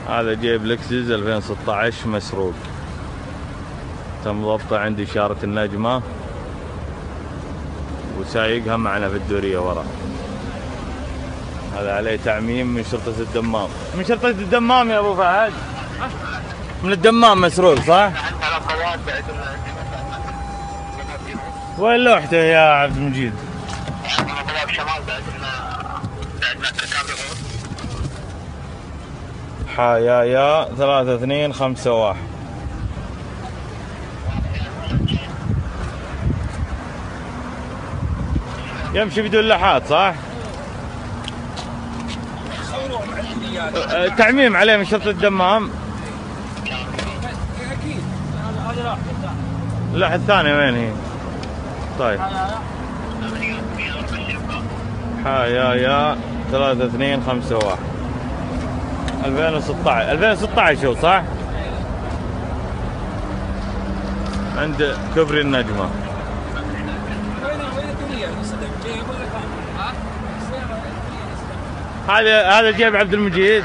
هذا جيب لكزس 2016 مسروق، تم ضبطه عند إشارة النجمة وسايقها معنا في الدورية ورا. هذا عليه تعميم من شرطة الدمام. من شرطة الدمام يا أبو فهد؟ من الدمام مسروق صح؟ وين لوحته يا عبد المجيد؟ حيايا 3251. يمشي بدون لحات صح؟ تعميم عليه من شرطة الدمام. اكيد هذا اللوحة الثانية وين هي؟ طيب حيايا 3251 2016. 2016 هو صح؟ عند كبري النجمة. هذا جيب عبد المجيد.